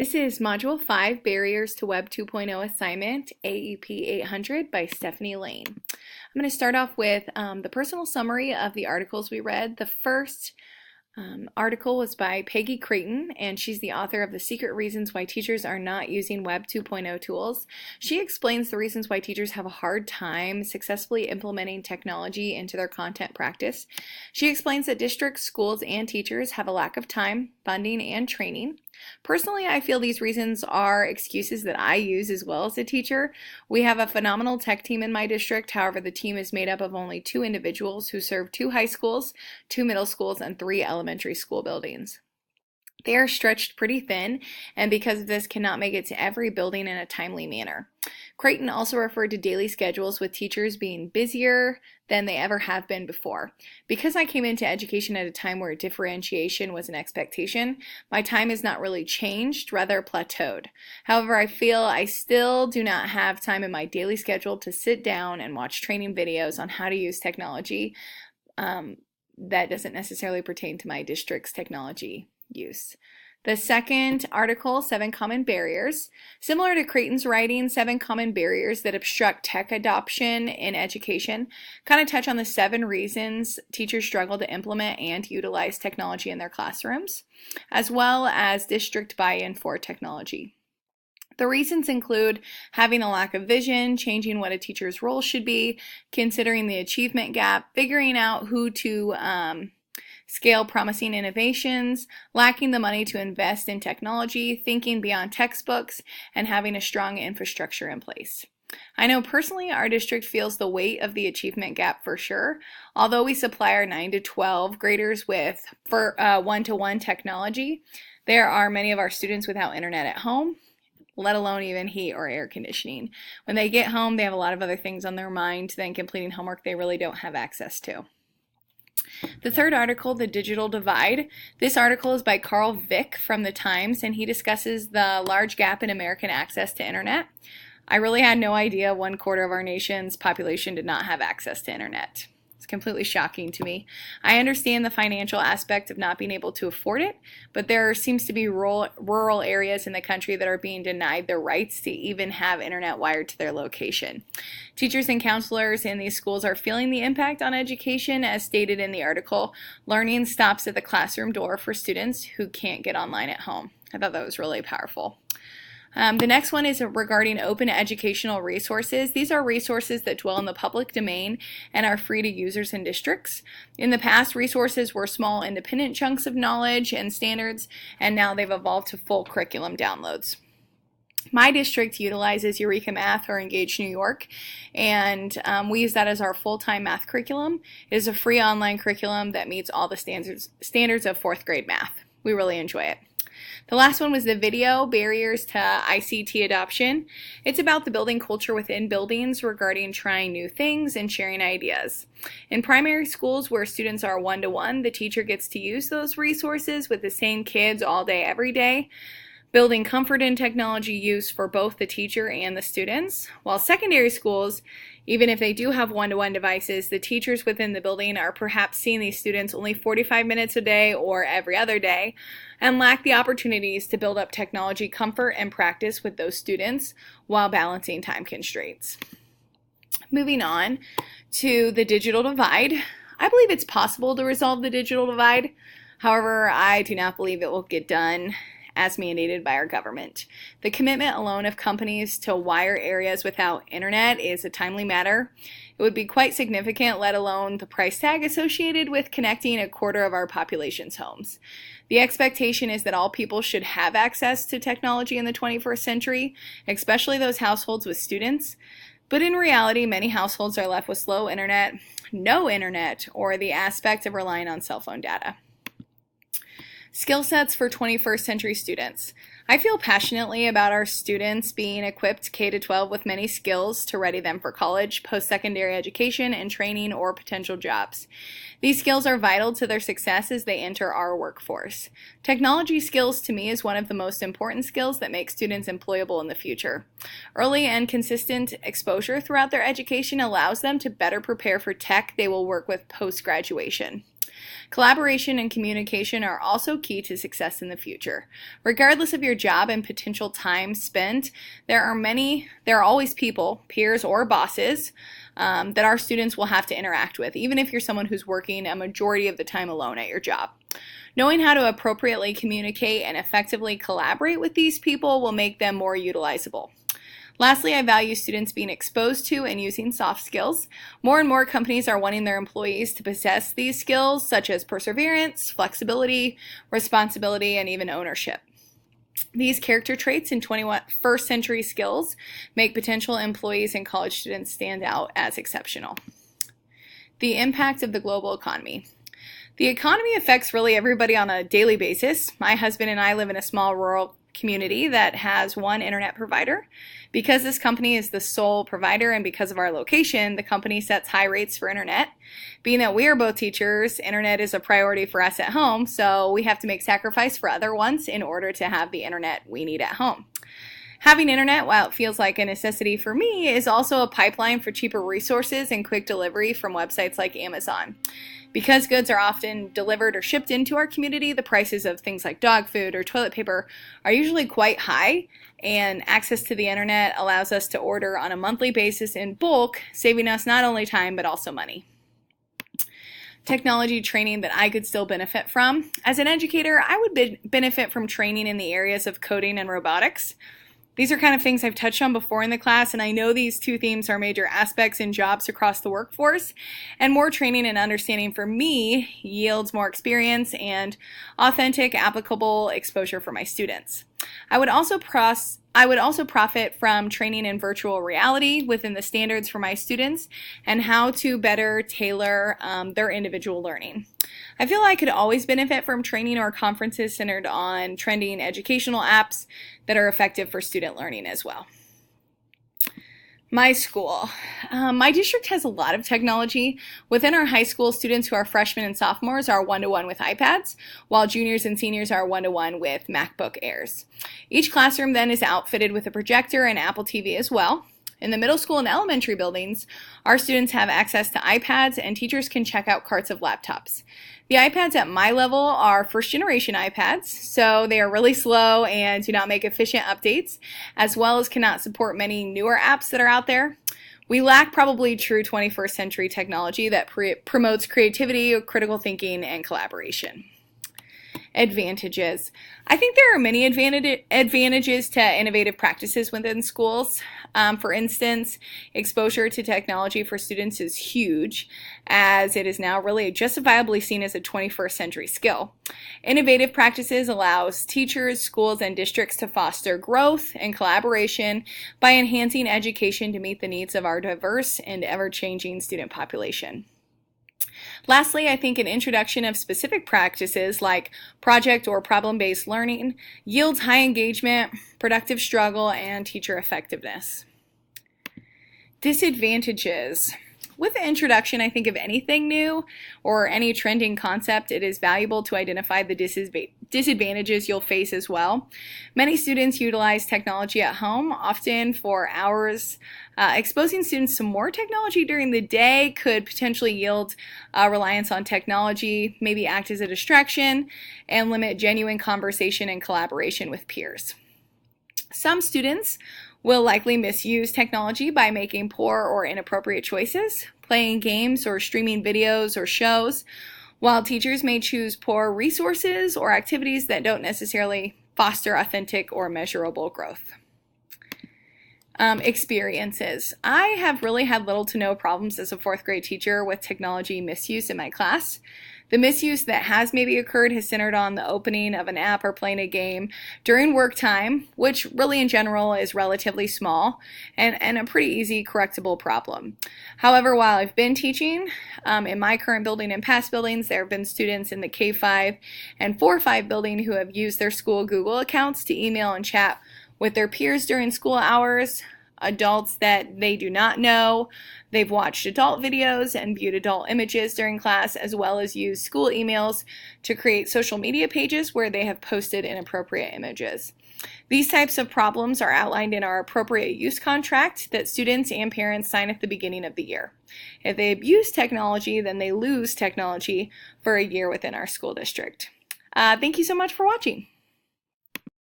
This is Module 5, Barriers to Web 2.0 Assignment, AEP 800 by Stephanie Lane. I'm going to start off with the personal summary of the articles we read. The first article was by Peggy Creighton, and she's the author of The Secret Reasons Why Teachers Are Not Using Web 2.0 Tools. She explains the reasons why teachers have a hard time successfully implementing technology into their content practice. She explains that districts, schools, and teachers have a lack of time, funding, and training. Personally, I feel these reasons are excuses that I use as well as a teacher. We have a phenomenal tech team in my district. However, the team is made up of only 2 individuals who serve 2 high schools, 2 middle schools, and 3 elementary school buildings. They are stretched pretty thin, and because of this, cannot make it to every building in a timely manner. Creighton also referred to daily schedules with teachers being busier than they ever have been before. Because I came into education at a time where differentiation was an expectation, my time has not really changed, rather plateaued. However, I feel I still do not have time in my daily schedule to sit down and watch training videos on how to use technology that doesn't necessarily pertain to my district's technology use. The second article, 7 Common Barriers. Similar to Creighton's writing, 7 Common Barriers that obstruct tech adoption in education kind of touch on the 7 reasons teachers struggle to implement and utilize technology in their classrooms, as well as district buy-in for technology. The reasons include having a lack of vision, changing what a teacher's role should be, considering the achievement gap, figuring out who to scale promising innovations, lacking the money to invest in technology, thinking beyond textbooks, and having a strong infrastructure in place. I know personally our district feels the weight of the achievement gap for sure. Although we supply our 9 to 12 graders with one-to-one technology, there are many of our students without internet at home, let alone even heat or air conditioning. When they get home, they have a lot of other things on their mind than completing homework they really don't have access to. The third article, The Digital Divide. This article is by Carl Vick from The Times, and he discusses the large gap in American access to internet. I really had no idea 1/4 of our nation's population did not have access to internet. It's completely shocking to me. I understand the financial aspect of not being able to afford it, but there seems to be rural areas in the country that are being denied their rights to even have internet wired to their location. Teachers and counselors in these schools are feeling the impact on education. As stated in the article, learning stops at the classroom door for students who can't get online at home. I thought that was really powerful. The next one is regarding open educational resources. These are resources that dwell in the public domain and are free to users and districts. In the past, resources were small independent chunks of knowledge and standards, and now they've evolved to full curriculum downloads. My district utilizes Eureka Math or Engage New York, and we use that as our full-time math curriculum. It is a free online curriculum that meets all the standards of 4th grade math. We really enjoy it. The last one was the video, Barriers to ICT Adoption. It's about the building culture within buildings regarding trying new things and sharing ideas. In primary schools where students are one-to-one, the teacher gets to use those resources with the same kids all day, every day, building comfort in technology use for both the teacher and the students. While secondary schools, even if they do have one-to-one devices, the teachers within the building are perhaps seeing these students only 45 minutes a day or every other day, and lack the opportunities to build up technology comfort and practice with those students while balancing time constraints. Moving on to the digital divide. I believe it's possible to resolve the digital divide. However, I do not believe it will get done as mandated by our government. The commitment alone of companies to wire areas without internet is a timely matter. It would be quite significant, let alone the price tag associated with connecting 1/4 of our population's homes. The expectation is that all people should have access to technology in the 21st century, especially those households with students. But in reality, many households are left with slow internet, no internet, or the aspect of relying on cell phone data. Skill sets for 21st century students. I feel passionately about our students being equipped K-12 with many skills to ready them for college, post-secondary education, and training or potential jobs. These skills are vital to their success as they enter our workforce. Technology skills to me is one of the most important skills that make students employable in the future. Early and consistent exposure throughout their education allows them to better prepare for tech they will work with post-graduation. Collaboration and communication are also key to success in the future. Regardless of your job and potential time spent, there are always people, peers or bosses, that our students will have to interact with, even if you're someone who's working a majority of the time alone at your job. Knowing how to appropriately communicate and effectively collaborate with these people will make them more utilizable. Lastly, I value students being exposed to and using soft skills. More and more companies are wanting their employees to possess these skills, such as perseverance, flexibility, responsibility, and even ownership. These character traits and 21st century skills make potential employees and college students stand out as exceptional. The impact of the global economy. The economy affects really everybody on a daily basis. My husband and I live in a small rural community that has one internet provider. Because this company is the sole provider and because of our location, the company sets high rates for internet. Being that we are both teachers, internet is a priority for us at home, so we have to make sacrifice for other ones in order to have the internet we need at home. Having internet, while it feels like a necessity for me, is also a pipeline for cheaper resources and quick delivery from websites like Amazon. Because goods are often delivered or shipped into our community, the prices of things like dog food or toilet paper are usually quite high, and access to the internet allows us to order on a monthly basis in bulk, saving us not only time but also money. Technology training that I could still benefit from. As an educator, I would benefit from training in the areas of coding and robotics. These are kind of things I've touched on before in the class, and I know these two themes are major aspects in jobs across the workforce, and more training and understanding for me yields more experience and authentic, applicable exposure for my students. I would also profit from training in virtual reality within the standards for my students and how to better tailor their individual learning. I feel I could always benefit from training or conferences centered on trending educational apps that are effective for student learning as well. My school. My district has a lot of technology. Within our high school, students who are freshmen and sophomores are one-to-one with iPads, while juniors and seniors are one-to-one with MacBook Airs. Each classroom then is outfitted with a projector and Apple TV as well. In the middle school and elementary buildings, our students have access to iPads and teachers can check out carts of laptops. The iPads at my level are first generation iPads, so they are really slow and do not make efficient updates, as well as cannot support many newer apps that are out there. We lack probably true 21st century technology that promotes creativity, critical thinking, and collaboration. Advantages. I think there are many advantages to innovative practices within schools. For instance, exposure to technology for students is huge, as it is now really justifiably seen as a 21st century skill. Innovative practices allows teachers, schools, and districts to foster growth and collaboration by enhancing education to meet the needs of our diverse and ever-changing student population. Lastly, I think an introduction of specific practices like project or problem-based learning yields high engagement, productive struggle, and teacher effectiveness. Disadvantages. With the introduction, I think, of anything new or any trending concept, it is valuable to identify the disadvantages you'll face as well. Many students utilize technology at home, often for hours. Exposing students to more technology during the day could potentially yield reliance on technology, maybe act as a distraction, and limit genuine conversation and collaboration with peers. Some students will likely misuse technology by making poor or inappropriate choices, playing games or streaming videos or shows, while teachers may choose poor resources or activities that don't necessarily foster authentic or measurable growth. Experiences. I have really had little to no problems as a fourth grade teacher with technology misuse in my class. The misuse that has maybe occurred has centered on the opening of an app or playing a game during work time, which really in general is relatively small and a pretty easy correctable problem. However, while I've been teaching in my current building and past buildings, there have been students in the K-5 and 4-5 building who have used their school Google accounts to email and chat with their peers during school hours. adults that they do not know. They've watched adult videos and viewed adult images during class, as well as used school emails to create social media pages where they have posted inappropriate images. These types of problems are outlined in our appropriate use contract that students and parents sign at the beginning of the year. If they abuse technology, then they lose technology for a year within our school district. Thank you so much for watching.